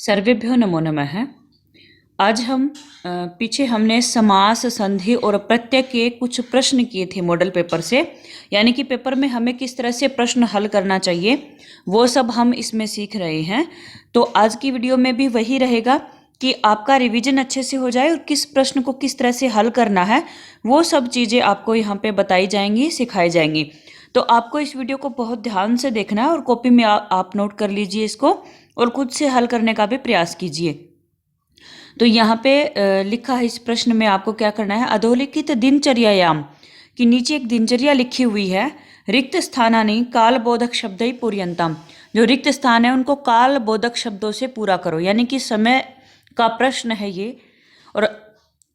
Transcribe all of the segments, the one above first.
सर्वेभ्यो नमो नमः। आज हम पीछे हमने समास, संधि और प्रत्यय के कुछ प्रश्न किए थे मॉडल पेपर से, यानी कि पेपर में हमें किस तरह से प्रश्न हल करना चाहिए वो सब हम इसमें सीख रहे हैं। तो आज की वीडियो में भी वही रहेगा कि आपका रिवीजन अच्छे से हो जाए और किस प्रश्न को किस तरह से हल करना है वो सब चीज़ें आपको यहाँ पे बताई जाएंगी, सिखाई जाएंगी। तो आपको इस वीडियो को बहुत ध्यान से देखना है और कॉपी में आप नोट कर लीजिए इसको और खुद से हल करने का भी प्रयास कीजिए। तो यहाँ पे लिखा है इस प्रश्न में आपको क्या करना है। अधोलिखित दिनचर्यायाम कि नीचे एक दिनचर्या लिखी हुई है। रिक्त स्थानानि कालबोधक शब्दै पूर्यन्ताम, जो रिक्त स्थान है उनको कालबोधक शब्दों से पूरा करो, यानी कि समय का प्रश्न है ये। और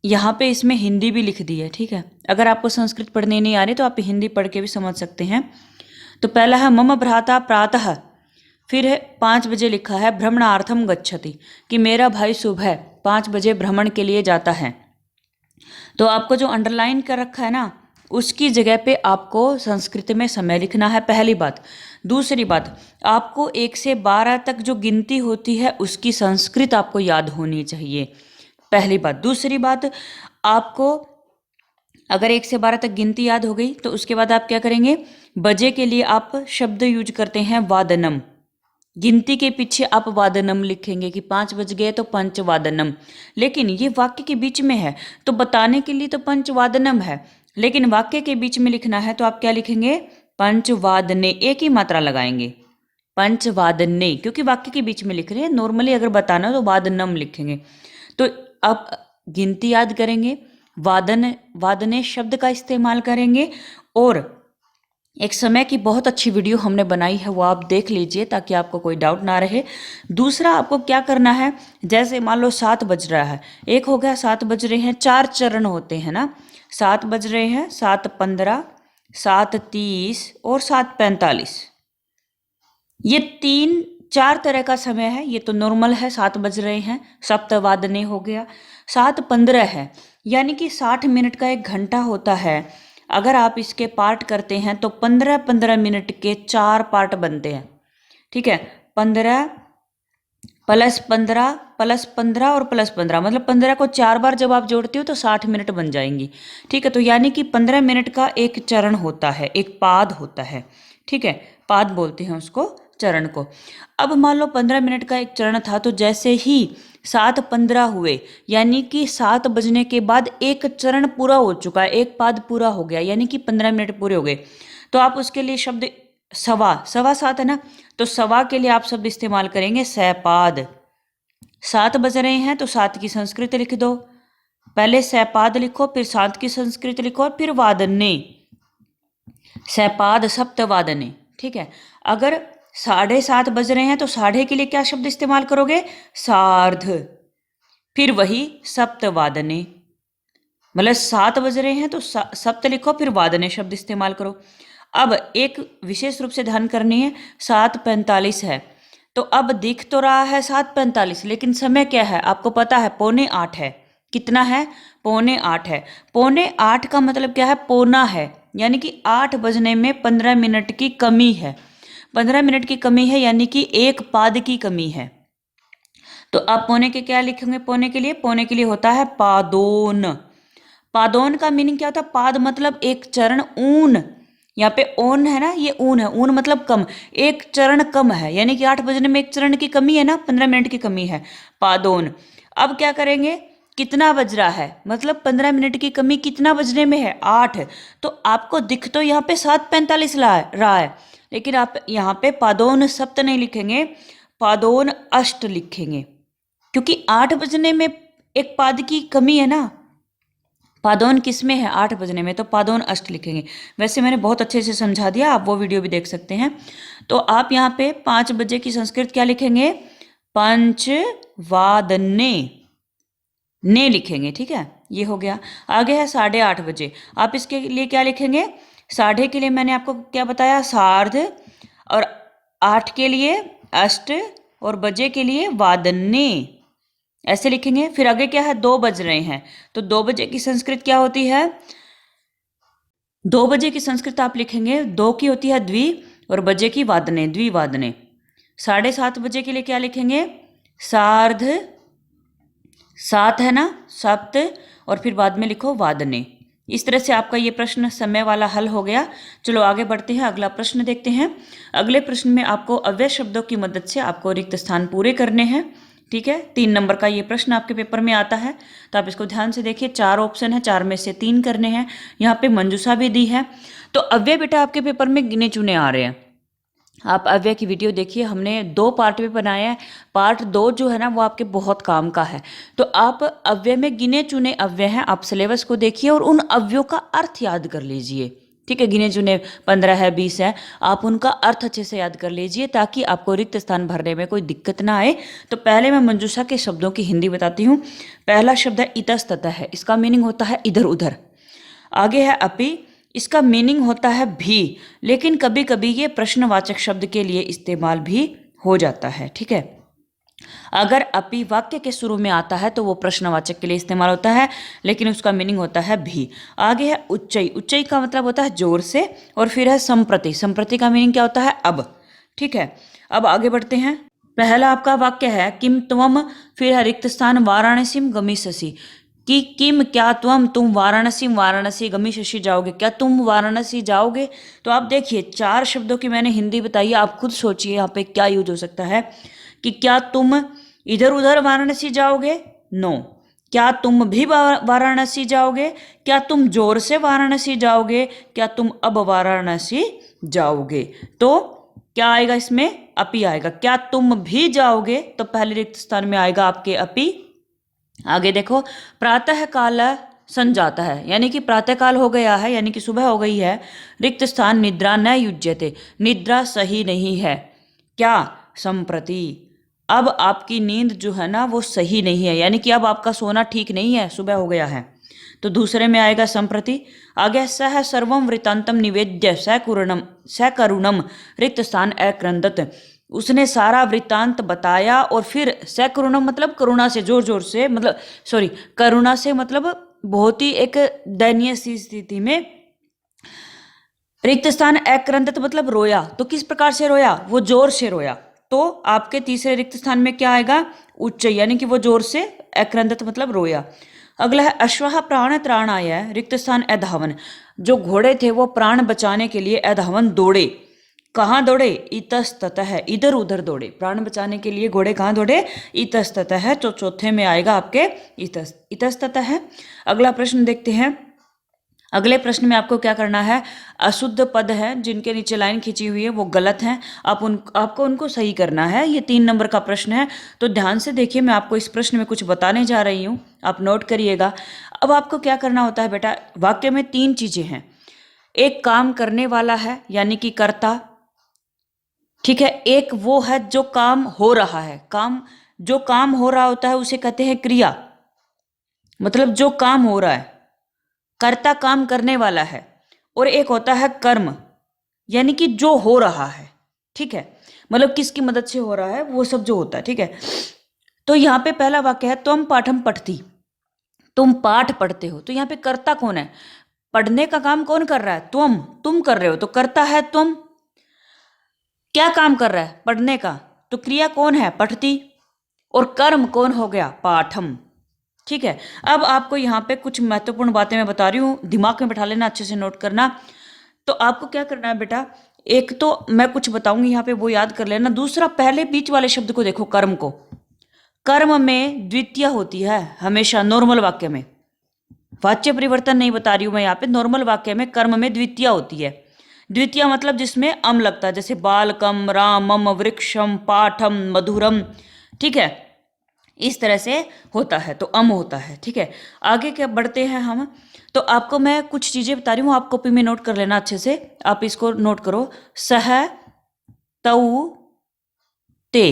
यहाँ पे इसमें हिंदी भी लिख दी है, ठीक है। अगर आपको संस्कृत पढ़ने नहीं आ रही तो आप हिंदी पढ़ के भी समझ सकते हैं। तो पहला है मम भ्राता प्रातः, फिर है 5 बजे लिखा है भ्रमणार्थम गच्छति कि मेरा भाई सुबह 5 बजे भ्रमण के लिए जाता है। तो आपको जो अंडरलाइन कर रखा है ना उसकी जगह पे आपको संस्कृत में समय लिखना है, पहली बात। दूसरी बात, आपको 1 से 12 तक जो गिनती होती है उसकी संस्कृत आपको याद होनी चाहिए, पहली बात। दूसरी बात, आपको अगर 1 से 12 तक गिनती याद हो गई तो उसके बाद आप क्या करेंगे, बजे के लिए आप शब्द यूज करते हैं वादनम। गिनती के पीछे आप वादनम लिखेंगे कि 5 बज गए तो पंचवादनम, लेकिन ये वाक्य के बीच में है तो बताने के लिए तो पंचवादनम है, लेकिन वाक्य के बीच में लिखना है तो आप क्या लिखेंगे, पंचवादने, एक ही मात्रा लगाएंगे, पंचवादने, क्योंकि वाक्य के बीच में लिख रहे हैं। नॉर्मली अगर बताना तो वादनम लिखेंगे। तो आप गिनती याद करेंगे, वादने शब्द का इस्तेमाल करेंगे। और एक समय की बहुत अच्छी वीडियो हमने बनाई है वो आप देख लीजिए ताकि आपको कोई डाउट ना रहे। दूसरा आपको क्या करना है, जैसे मान लो 7 बज रहा है, एक हो गया 7 बज रहे हैं, 4 चरण होते हैं ना, 7 बज रहे हैं, 7:15, 7:30 और 7:45, ये 4 तरह का समय है। ये तो नॉर्मल है, 7 बज रहे हैं, सप्तवादने हो गया। 7:15 है यानी कि 60 मिनट का 1 घंटा होता है। अगर आप इसके पार्ट करते हैं तो 15-15 मिनट के 4 पार्ट बनते हैं, ठीक है। 15 + 15 + 15 और +15, मतलब 15 को 4 बार जब आप जोड़ते हो तो 60 मिनट बन जाएंगी, ठीक है। तो यानी कि 15 मिनट का एक चरण होता है, एक पाद होता है, ठीक है। पाद बोलते हैं उसको, चरण को। अब मान लो 15 मिनट का एक चरण था, तो जैसे ही 7:15 हुए यानी कि 7 बजने के बाद एक चरण पूरा हो चुका है, एक पाद पूरा हो गया, यानी कि 15 मिनट पूरे हो गए। तो आप उसके लिए शब्द सवा 7 है ना, तो सवा के लिए आप शब्द इस्तेमाल करेंगे सपाद। 7 बज रहे हैं तो 7 की संस्कृत लिख दो, पहले सपाद लिखो, फिर 7 की संस्कृत लिखो और फिर वादने, सपाद सप्तवादने, ठीक है। अगर 7:30 बज रहे हैं तो साढ़े के लिए क्या शब्द इस्तेमाल करोगे, सार्ध, फिर वही सप्तवादने, मतलब 7 बज रहे हैं तो सप्त लिखो, फिर वादने शब्द इस्तेमाल करो। अब एक विशेष रूप से ध्यान करनी है, 7:45 है, तो अब दिख तो रहा है 7:45, लेकिन समय क्या है आपको पता है, 7:45 है। कितना है, 7:45 है। 7:45 का मतलब क्या है, पौना है, यानी कि 8 बजने में 15 मिनट की कमी है। 15 मिनट की कमी है यानी कि एक पाद की कमी है। तो आप पौने के क्या लिखेंगे, पौने के लिए होता है पादोन। पादोन का मीनिंग क्या होता है, पाद मतलब एक चरण, ऊन, यहाँ पे ओन है ना, ये ऊन है, ऊन मतलब कम, एक चरण कम है, यानी कि 8 बजने में एक चरण की कमी है ना, 15 मिनट की कमी है, पादोन। अब क्या करेंगे, कितना बज रहा है, मतलब 15 मिनट की कमी कितना बजने में है, 8। तो आपको दिख तो यहाँ पे 7:45 रहा है, लेकिन आप यहाँ पे पादोन सप्त नहीं लिखेंगे, पादोन अष्ट लिखेंगे, क्योंकि 8 बजने में एक पाद की कमी है ना। पादोन किस में है, 8 बजने में, तो पादोन अष्ट लिखेंगे। वैसे मैंने बहुत अच्छे से समझा दिया, आप वो वीडियो भी देख सकते हैं। तो आप यहाँ पे 5 बजे की संस्कृत क्या लिखेंगे, पंचवादने, ने लिखेंगे, ठीक है। ये हो गया। आगे है 8:30 बजे, आप इसके लिए क्या लिखेंगे, साढ़े के लिए मैंने आपको क्या बताया, सार्ध, और 8 के लिए अष्ट, और बजे के लिए वादने, ऐसे लिखेंगे। फिर आगे क्या है, 2 बज रहे हैं, तो 2 बजे की संस्कृत क्या होती है, 2 बजे की संस्कृत आप लिखेंगे, 2 की होती है द्वि और बजे की वादने, द्विवादने। 7:30 बजे के लिए क्या लिखेंगे, सार्ध, सात है ना, सप्त, और फिर बाद में लिखो वादने। इस तरह से आपका ये प्रश्न समय वाला हल हो गया। चलो आगे बढ़ते हैं, अगला प्रश्न देखते हैं। अगले प्रश्न में आपको अव्यय शब्दों की मदद से आपको रिक्त स्थान पूरे करने हैं। ठीक है, 3 नंबर का ये प्रश्न आपके पेपर में आता है, तो आप इसको ध्यान से देखिए। 4 ऑप्शन है, 4 में से 3 करने हैं। यहाँ पे मंजूषा भी दी है। तो अव्यय बेटा आपके पेपर में गिने चुने आ रहे हैं। आप अव्यय की वीडियो देखिए, हमने 2 पार्ट में बनाया है। पार्ट 2 जो है ना वो आपके बहुत काम का है। तो आप अव्यय में गिने चुने अव्यय हैं, आप सिलेबस को देखिए और उन अव्ययों का अर्थ याद कर लीजिए। ठीक है, गिने चुने 15 है, 20 है, आप उनका अर्थ अच्छे से याद कर लीजिए ताकि आपको रिक्त स्थान भरने में कोई दिक्कत ना आए। तो पहले मैं मंजूषा के शब्दों की हिंदी बताती हूँ। पहला शब्द है इतस्ततः है, इसका मीनिंग होता है इधर उधर। आगे है अपि, इसका मीनिंग होता है भी, लेकिन कभी कभी ये प्रश्नवाचक शब्द के लिए इस्तेमाल भी हो जाता है। ठीक है, अगर अपि वाक्य के शुरू में आता है तो वो प्रश्नवाचक के लिए इस्तेमाल होता है, लेकिन उसका मीनिंग होता है भी। आगे है उच्चई, उच्चई का मतलब होता है जोर से। और फिर है संप्रति, संप्रति का मीनिंग क्या होता है, अब। ठीक है, अब आगे बढ़ते हैं। पहला आपका वाक्य है किम त्वम, फिर है रिक्त स्थान वाराणसीम गमिष्यसि, कि किम क्या तुम वाराणसी गमिष्यसि जाओगे, क्या तुम वाराणसी जाओगे। तो आप देखिए 4 शब्दों की मैंने हिंदी बताई, आप खुद सोचिए यहाँ पे क्या यूज हो सकता है। कि क्या तुम इधर उधर वाराणसी जाओगे, नो। क्या तुम भी वाराणसी जाओगे, क्या तुम जोर से वाराणसी जाओगे, क्या तुम अब वाराणसी जाओगे। तो क्या आएगा इसमें, अपि आएगा। क्या तुम भी जाओगे, तो पहले रिक्त स्थान में आएगा आपके अपि। आगे देखो, प्रातः काल संजाता है, यानी कि प्रातः काल हो गया है, यानी कि सुबह हो गई है। रिक्त स्थान निद्रा न युज्यते, निद्रा सही नहीं है। क्या, संप्रति, अब आपकी नींद जो है ना वो सही नहीं है, यानी कि अब आपका सोना ठीक नहीं है, सुबह हो गया है। तो दूसरे में आएगा संप्रति। आगे सह सर्वम वृत्तांतम निवेद्य सकरुणम रिक्त स्थान अक्रंदत, उसने सारा वृत्तांत बताया और फिर सकरुणम मतलब करुणा से, जोर जोर से, मतलब सॉरी, करुणा से मतलब बहुत ही एक दयनीय सी स्थिति में। रिक्त स्थान अक्रंदत मतलब रोया, तो किस प्रकार से रोया, वो जोर से रोया। तो आपके तीसरे रिक्त स्थान में क्या आएगा, उच्च, यानी कि वो जोर से, अक्रंदत मतलब रोया। अगला है अश्वः प्राण त्राणाय रिक्त स्थान अधावन, जो घोड़े थे वो प्राण बचाने के लिए अधावन दौड़े। कहाँ दौड़े, इतस्ततः, इधर उधर दौड़े। प्राण बचाने के लिए घोड़े कहाँ दौड़े, इतस्ततः। तो चौथे में आएगा आपके इतस्ततः। अगला प्रश्न देखते हैं। अगले प्रश्न में आपको क्या करना है, अशुद्ध पद है जिनके नीचे लाइन खींची हुई है वो गलत है, आपको उनको सही करना है। ये 3 नंबर का प्रश्न है, तो ध्यान से देखिए, मैं आपको इस प्रश्न में कुछ बताने जा रही हूँ, आप नोट करिएगा। अब आपको क्या करना होता है बेटा, वाक्य में 3 चीजें हैं। एक काम करने वाला है, यानी कि कर्ता। ठीक है, एक वो है जो काम हो रहा है, जो काम हो रहा होता है उसे कहते हैं क्रिया, मतलब जो काम हो रहा है, कर्ता काम करने वाला है। और एक होता है कर्म, यानी कि जो हो रहा है। ठीक है, मतलब किसकी मदद से हो रहा है, वो सब जो होता है। ठीक है, तो यहाँ पे पहला वाक्य है त्वम पाठम पठती, तुम पाठ पढ़ते हो। तो यहाँ पे कर्ता कौन है, पढ़ने का काम कौन कर रहा है, तुम कर रहे हो, तो कर्ता है तुम। क्या काम कर रहा है, पढ़ने का, तो क्रिया कौन है, पठती। और कर्म कौन हो गया, पाठम। ठीक है, अब आपको यहाँ पे कुछ महत्वपूर्ण बातें मैं बता रही हूँ, दिमाग में बैठा लेना, अच्छे से नोट करना। तो आपको क्या करना है बेटा, एक तो मैं कुछ बताऊंगी यहाँ पे वो याद कर लेना। दूसरा, पहले बीच वाले शब्द को देखो, कर्म को। कर्म में द्वितीय होती है हमेशा, नॉर्मल वाक्य में। वाच्य परिवर्तन नहीं बता रही हूं मैं यहाँ पे, नॉर्मल वाक्य में कर्म में द्वितीय होती है। द्वितीय मतलब जिसमें अम लगता है, जैसे बालकम, रामम, वृक्षम, पाठम, मधुरम। ठीक है, इस तरह से होता है, तो अम होता है। ठीक है, आगे क्या बढ़ते हैं हम। तो आपको मैं कुछ चीजें बता रही हूँ, आप कॉपी में नोट कर लेना अच्छे से, आप इसको नोट करो। सह, तऊ, ते,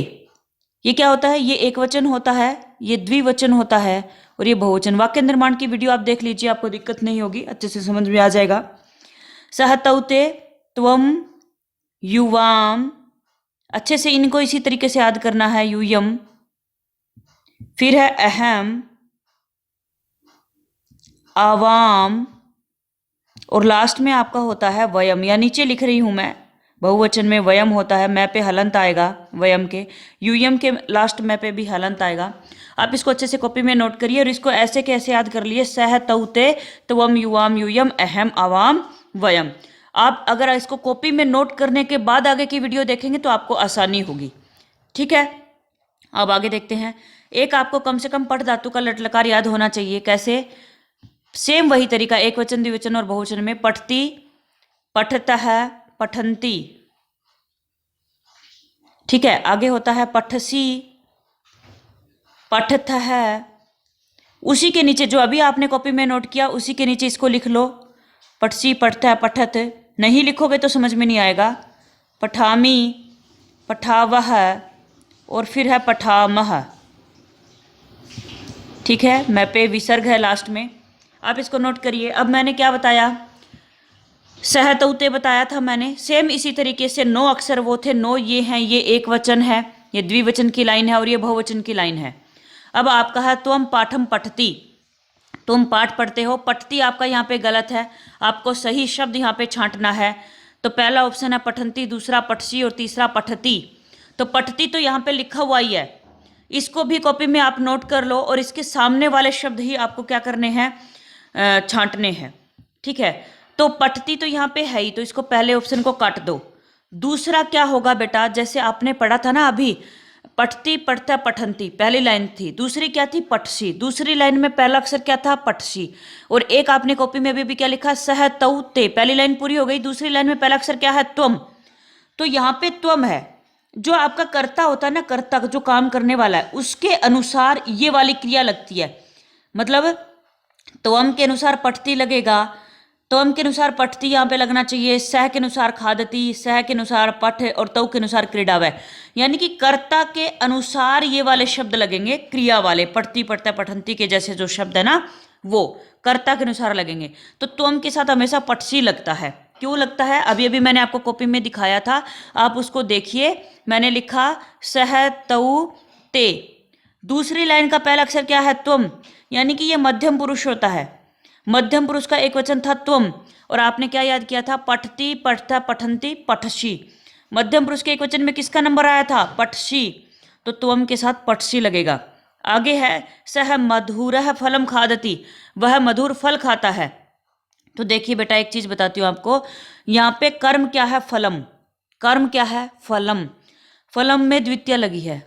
ये क्या होता है, ये एक वचन होता है, ये द्विवचन होता है, और ये बहुवचन। वाक्य निर्माण की वीडियो आप देख लीजिए, आपको दिक्कत नहीं होगी, अच्छे से समझ में आ जाएगा। सह, तऊ, ते, त्वम, युवाम, अच्छे से इनको इसी तरीके से याद करना है, यूयम। फिर है अहम, आवाम, और लास्ट में आपका होता है वयम, या नीचे लिख रही हूं मैं, बहुवचन में वयम होता है, मैं पे हलंत आएगा वयम के, यूयम के लास्ट मैं पे भी हलंत आएगा। आप इसको अच्छे से कॉपी में नोट करिए और इसको ऐसे कैसे याद कर लिए, सह तौते त्वम युवाम यूयम अहम आवाम वयम। आप अगर इसको कॉपी में नोट करने के बाद आगे की वीडियो देखेंगे तो आपको आसानी होगी। ठीक है, अब आगे देखते हैं। एक आपको कम से कम पठ धातु का लट लकार याद होना चाहिए। कैसे? सेम वही तरीका, एक वचन द्विवचन और बहुवचन में। पठती, पठतः, पठंती। ठीक है, आगे होता है पठसी, पठतः। उसी के नीचे जो अभी आपने कॉपी में नोट किया उसी के नीचे इसको लिख लो, पठसी, पठतः, पठत। नहीं लिखोगे तो समझ में नहीं आएगा। पठामी, पठावह और फिर है पठामह। ठीक है, मैं पे विसर्ग है लास्ट में, आप इसको नोट करिए। अब मैंने क्या बताया, सहतौते बताया था मैंने। सेम इसी तरीके से 9 अक्षर वो थे, 9 ये हैं, ये एक वचन है, ये द्विवचन की लाइन है और ये बहुवचन की लाइन है। अब आपका है त्वम पाठम पठती, तुम पाठ पढ़ते हो। पठती आपका यहाँ पे गलत है, आपको सही शब्द यहाँ पे छांटना है। तो पहला ऑप्शन है पठंती, दूसरा पठसी और तीसरा पठती। तो पठती तो यहाँ पे लिखा हुआ ही है, इसको भी कॉपी में आप नोट कर लो और इसके सामने वाले शब्द ही आपको क्या करने हैं, छांटने हैं। ठीक है, तो पठती तो यहाँ पे है ही, तो इसको पहले ऑप्शन को काट दो। दूसरा क्या होगा बेटा, जैसे आपने पढ़ा था ना अभी, पठती, पठता, पठंती पहली लाइन थी, दूसरी क्या थी, पठसी। दूसरी लाइन में पहला अक्षर क्या था, पठसी। और एक आपने कॉपी में भी क्या लिखा, सह तौ ते, पहली लाइन पूरी हो गई, दूसरी लाइन में पहला अक्षर क्या है, त्वम। तो यहाँ पे त्वम है, जो आपका कर्ता होता है ना, कर्ता जो काम करने वाला है, उसके अनुसार ये वाली क्रिया लगती है। मतलब त्वम के अनुसार पठती लगेगा, त्वम के अनुसार पठती यहाँ पे लगना चाहिए, सह के अनुसार खादती, सह के अनुसार पठ और तौ के अनुसार क्रीडावह। यानी कि कर्ता के अनुसार ये वाले शब्द लगेंगे, क्रिया वाले, पठती, पठता, पठंती के जैसे जो शब्द है ना, वो कर्ता के अनुसार लगेंगे। तो त्वम के साथ हमेशा पठसी लगता है। क्यों लगता है, अभी अभी मैंने आपको कॉपी में दिखाया था, आप उसको देखिए। मैंने लिखा सह तौ ते, दूसरी लाइन का पहला अक्षर क्या है, त्वम, यानी कि ये मध्यम पुरुष होता है। मध्यम पुरुष का एक वचन था त्वम, और आपने क्या याद किया था, पठती, पठता, पठंती, पठसी। मध्यम पुरुष के एक वचन में किसका नंबर आया था, पठसी, तो त्वम के साथ पठसी लगेगा। आगे है सह मधुरः फलम खादति, वह मधुर फल खाता है। तो देखिए बेटा, एक चीज बताती हूँ आपको, यहाँ पे कर्म क्या है, फलम। कर्म क्या है, फलम। फलम में द्वितीय लगी है।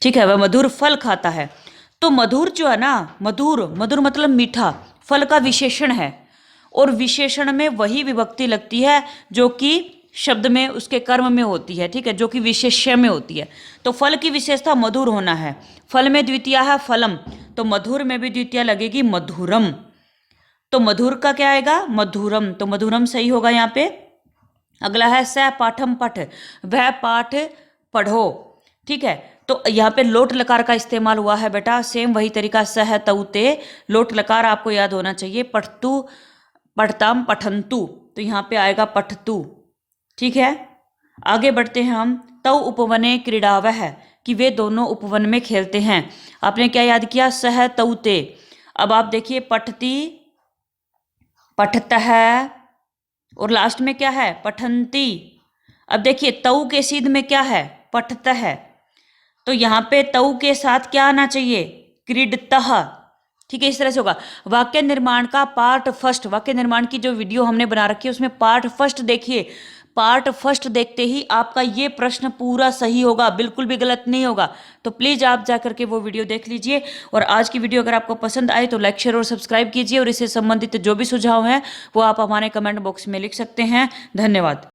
ठीक है, वह मधुर फल खाता है। तो मधुर जो है ना, मधुर, मधुर मतलब मीठा, फल का विशेषण है, और विशेषण में वही विभक्ति लगती है जो कि शब्द में उसके कर्म में होती है। ठीक है, जो कि विशेष्य में होती है। तो फल की विशेषता मधुर होना है। फल में द्वितीय है फलम, तो मधुर में भी द्वितीय लगेगी मधुरम। तो मधुर का क्या आएगा, मधुरम, तो मधुरम सही होगा यहाँ पे। अगला है स पाठम पठ, वह पाठ पढ़ो। ठीक है, तो यहाँ पे लोट लकार का इस्तेमाल हुआ है बेटा, सेम वही तरीका, सह तौ ते, लोट लकार आपको याद होना चाहिए। पठतु, पठताम, पठंतु, तो यहाँ पे आएगा पठतु। ठीक है, आगे बढ़ते हैं हम। तौ उपवने क्रीडावह, कि वे दोनों उपवन में खेलते हैं। आपने क्या याद किया, सह तौ ते। अब आप देखिए, पठती, पठतः और लास्ट में क्या है, पठंती। अब देखिए तौ के सीध में क्या है, पठतः, तो यहाँ पे तौ के साथ क्या आना चाहिए, क्रीडतः। ठीक है, इस तरह से होगा। वाक्य निर्माण का पार्ट फर्स्ट, वाक्य निर्माण की जो वीडियो हमने बना रखी है उसमें पार्ट फर्स्ट देखिए। पार्ट फर्स्ट देखते ही आपका ये प्रश्न पूरा सही होगा, बिल्कुल भी गलत नहीं होगा। तो प्लीज आप जा करके वो वीडियो देख लीजिए। और आज की वीडियो अगर आपको पसंद आए तो लाइक, शेयर और सब्सक्राइब कीजिए। और इससे संबंधित जो भी सुझाव हैं वो आप हमारे कमेंट बॉक्स में लिख सकते हैं। धन्यवाद।